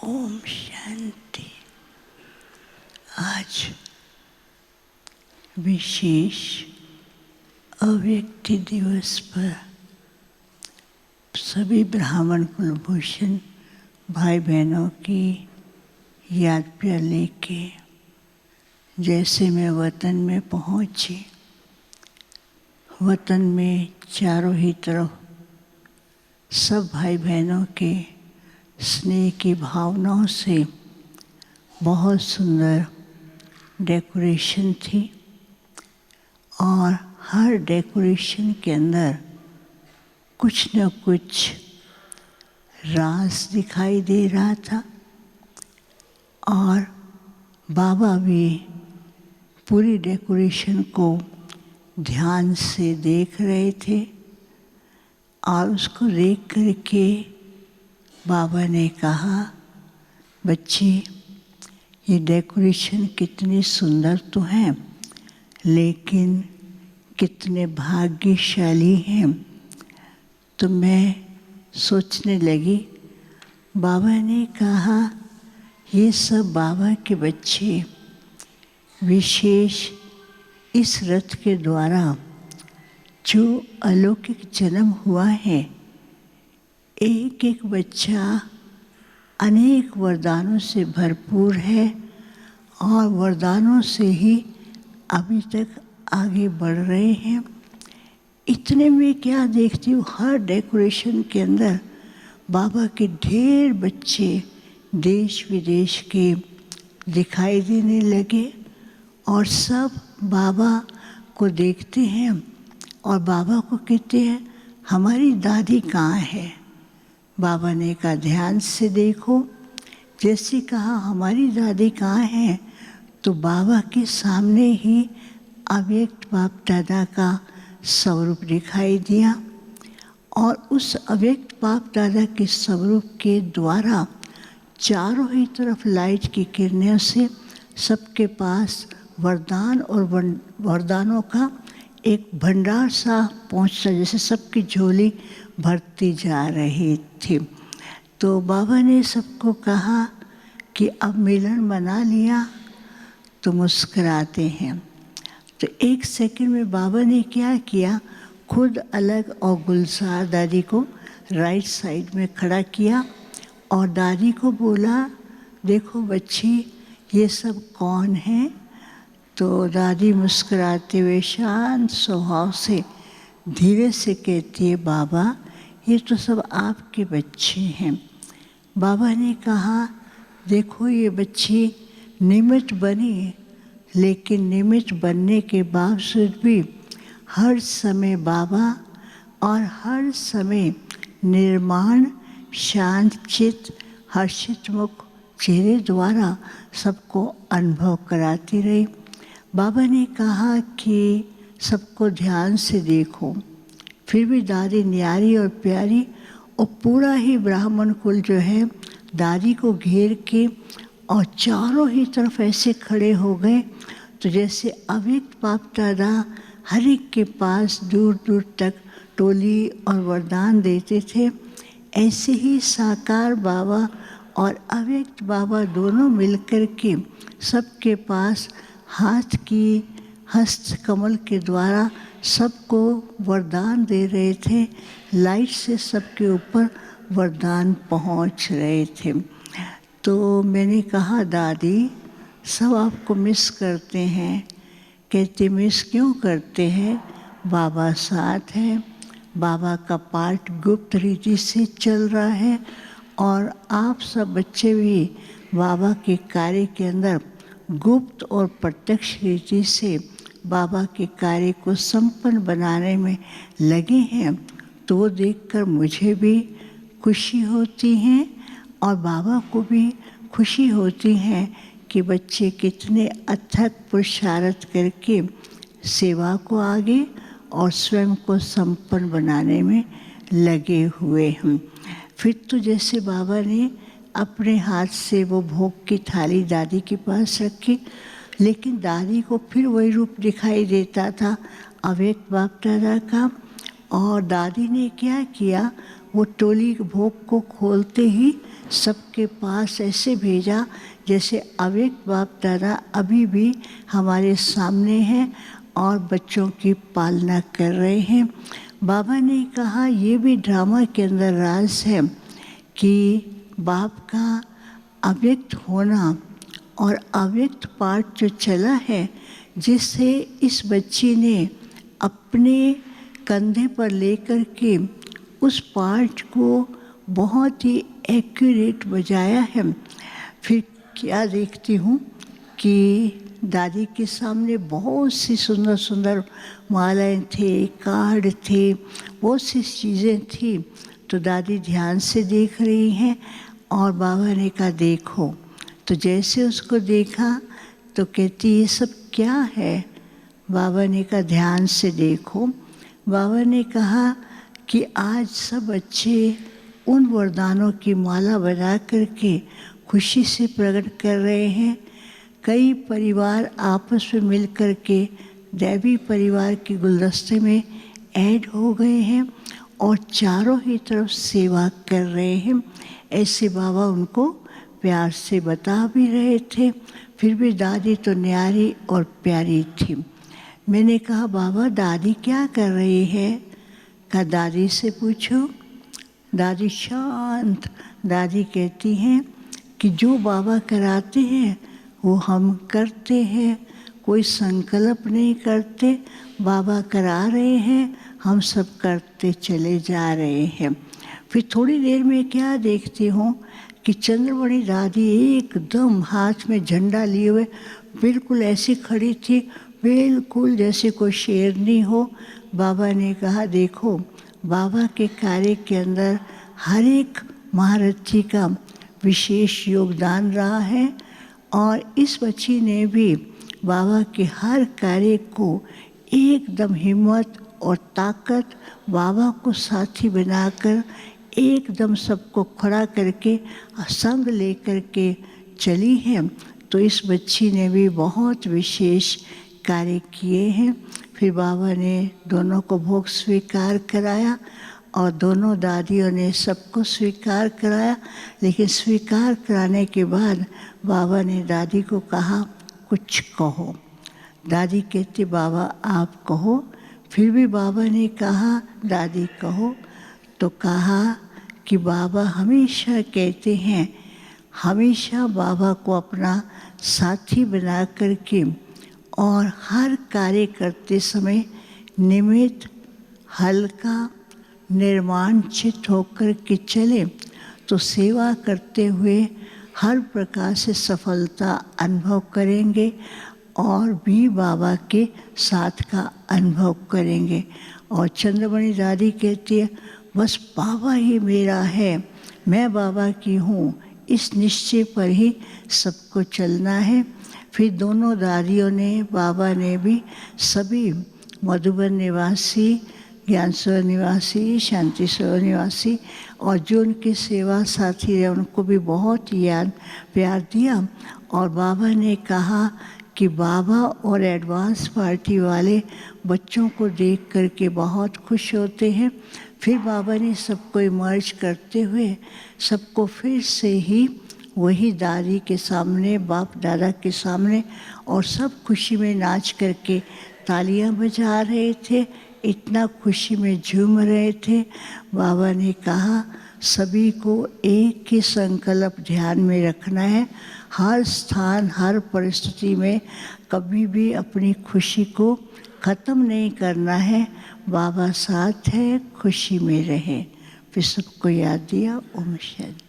ओम शांति। आज विशेष अव्यक्ति दिवस पर सभी ब्राह्मण कुलभूषण भाई बहनों की याद प्यार लेके जैसे मैं वतन में पहुंची, वतन में चारों ही तरफ सब भाई बहनों के स्नेह की भावनाओं से बहुत सुंदर डेकोरेशन थी और हर डेकोरेशन के अंदर कुछ न कुछ राज दिखाई दे रहा था और बाबा भी पूरी डेकोरेशन को ध्यान से देख रहे थे और उसको देख करके बाबा ने कहा, बच्चे ये डेकोरेशन कितनी सुंदर तो है, लेकिन कितने भाग्यशाली हैं। तो मैं सोचने लगी, बाबा ने कहा ये सब बाबा के बच्चे विशेष इस रथ के द्वारा जो अलौकिक जन्म हुआ है, एक एक बच्चा अनेक वरदानों से भरपूर है और वरदानों से ही अभी तक आगे बढ़ रहे हैं। इतने में क्या देखती हूँ, हर डेकोरेशन के अंदर बाबा के ढेर बच्चे देश विदेश के दिखाई देने लगे और सब बाबा को देखते हैं और बाबा को कहते हैं हमारी दादी कहाँ है। बाबा ने कहा ध्यान से देखो। जैसे कहा हमारी दादी कहाँ है, तो बाबा के सामने ही अव्यक्त बाप दादा का स्वरूप दिखाई दिया और उस अव्यक्त बाप दादा के स्वरूप के द्वारा चारों ही तरफ लाइट की किरणों से सबके पास वरदान और वरदानों का एक भंडार सा पहुँचता, जैसे सबकी झोली भरती जा रही थी। तो बाबा ने सबको कहा कि अब मिलन मना लिया तो मुस्कुराते हैं। तो एक सेकंड में बाबा ने क्या किया, खुद अलग और गुलजार दादी को राइट साइड में खड़ा किया और दादी को बोला, देखो बच्ची ये सब कौन है। तो दादी मुस्कुराते हुए शांत स्वभाव से धीरे से कहती है, बाबा ये तो सब आपके बच्चे हैं। बाबा ने कहा, देखो ये बच्ची निमित्त बनी, लेकिन निमित्त बनने के बावजूद भी हर समय बाबा और हर समय निर्माण शांत चित्त हर्षित मुख चेहरे द्वारा सबको अनुभव कराती रही। बाबा ने कहा कि सबको ध्यान से देखो। फिर भी दादी न्यारी और प्यारी और पूरा ही ब्राह्मण कुल जो है दादी को घेर के और चारों ही तरफ ऐसे खड़े हो गए, तो जैसे अव्यक्त बाप दादा हर एक के पास दूर दूर तक टोली और वरदान देते थे, ऐसे ही साकार बाबा और अव्यक्त बाबा दोनों मिलकर के सबके पास हाथ की हस्त कमल के द्वारा सबको वरदान दे रहे थे। लाइट से सबके ऊपर वरदान पहुंच रहे थे। तो मैंने कहा, दादी सब आपको मिस करते हैं। कहते मिस क्यों करते हैं, बाबा साथ है, बाबा का पाठ गुप्त रीति से चल रहा है और आप सब बच्चे भी बाबा के कार्य के अंदर गुप्त और प्रत्यक्ष रीति से बाबा के कार्य को संपन्न बनाने में लगे हैं। तो वो देखकर मुझे भी खुशी होती है और बाबा को भी खुशी होती है कि बच्चे कितने अथक पुरुषार्थ करके सेवा को आगे और स्वयं को संपन्न बनाने में लगे हुए हैं। फिर तो जैसे बाबा ने अपने हाथ से वो भोग की थाली दादी के पास रखी, लेकिन दादी को फिर वही रूप दिखाई देता था अव्यक्त बाप दादा का। और दादी ने क्या किया, वो टोली भोग को खोलते ही सबके पास ऐसे भेजा जैसे अव्यक्त बाप दादा अभी भी हमारे सामने हैं और बच्चों की पालना कर रहे हैं। बाबा ने कहा ये भी ड्रामा के अंदर राज है कि बाप का अव्यक्त होना और अव्यक्त पार्ट जो चला है, जिससे इस बच्ची ने अपने कंधे पर लेकर के उस पार्ट को बहुत ही एक्यूरेट बजाया है। फिर क्या देखती हूँ कि दादी के सामने बहुत सी सुंदर सुंदर मालाएं थे, कार्ड थे, बहुत सी चीज़ें थी। तो दादी ध्यान से देख रही हैं और बाबा ने कहा देखो। तो जैसे उसको देखा तो कहती ये सब क्या है? बाबा ने कहा ध्यान से देखो। बाबा ने कहा कि आज सब बच्चे उन वरदानों की माला बना करके खुशी से प्रकट कर रहे हैं। कई परिवार आपस में मिल कर के दैवी परिवार के गुलदस्ते में ऐड हो गए हैं और चारों ही तरफ सेवा कर रहे हैं। ऐसे बाबा उनको प्यार से बता भी रहे थे। फिर भी दादी तो न्यारी और प्यारी थी। मैंने कहा बाबा दादी क्या कर रही है? कहा दादी से पूछो। दादी शांत। दादी कहती हैं कि जो बाबा कराते हैं वो हम करते हैं, कोई संकल्प नहीं करते। बाबा करा रहे हैं, हम सब करते चले जा रहे हैं। फिर थोड़ी देर में क्या देखती हूँ कि चंद्रमणि दादी एकदम हाथ में झंडा लिए हुए बिल्कुल ऐसी खड़ी थी, बिल्कुल जैसे कोई शेरनी हो। बाबा ने कहा देखो बाबा के कार्य के अंदर हर एक महारथी का विशेष योगदान रहा है और इस बच्ची ने भी बाबा के हर कार्य को एकदम हिम्मत और ताकत, बाबा को साथी बनाकर एकदम सबको खड़ा करके संग लेकर के चली है। तो इस बच्ची ने भी बहुत विशेष कार्य किए हैं। फिर बाबा ने दोनों को भोग स्वीकार कराया और दोनों दादियों ने सबको स्वीकार कराया। लेकिन स्वीकार कराने के बाद बाबा ने दादी को कहा कुछ कहो। दादी कहती बाबा आप कहो। फिर भी बाबा ने कहा दादी कहो। तो कहा कि बाबा हमेशा कहते हैं, हमेशा बाबा को अपना साथी बना करके और हर कार्य करते समय निमित्त, हल्का, निर्माणचित होकर के चले तो सेवा करते हुए हर प्रकार से सफलता अनुभव करेंगे और भी बाबा के साथ का अनुभव करेंगे। और चंद्रमणि दादी कहती है बस बाबा ही मेरा है, मैं बाबा की हूँ, इस निश्चय पर ही सबको चलना है। फिर दोनों दादियों ने, बाबा ने भी सभी मधुबन निवासी, ज्ञान सरोवर निवासी, शांति सरोवर निवासी और जो उनके सेवा साथी रहे उनको भी बहुत याद प्यार दिया। और बाबा ने कहा कि बाबा और एडवांस पार्टी वाले बच्चों को देख करके बहुत खुश होते हैं। फिर बाबा ने सबको इमर्ज करते हुए सबको फिर से ही वही दादी के सामने, बाप दादा के सामने, और सब खुशी में नाच करके तालियां बजा रहे थे, इतना खुशी में झूम रहे थे। बाबा ने कहा सभी को एक ही संकल्प ध्यान में रखना है, हर स्थान, हर परिस्थिति में कभी भी अपनी खुशी को ख़त्म नहीं करना है। बाबा साथ है, खुशी में रहे। फिर सबको याद दिया। ओम शांति।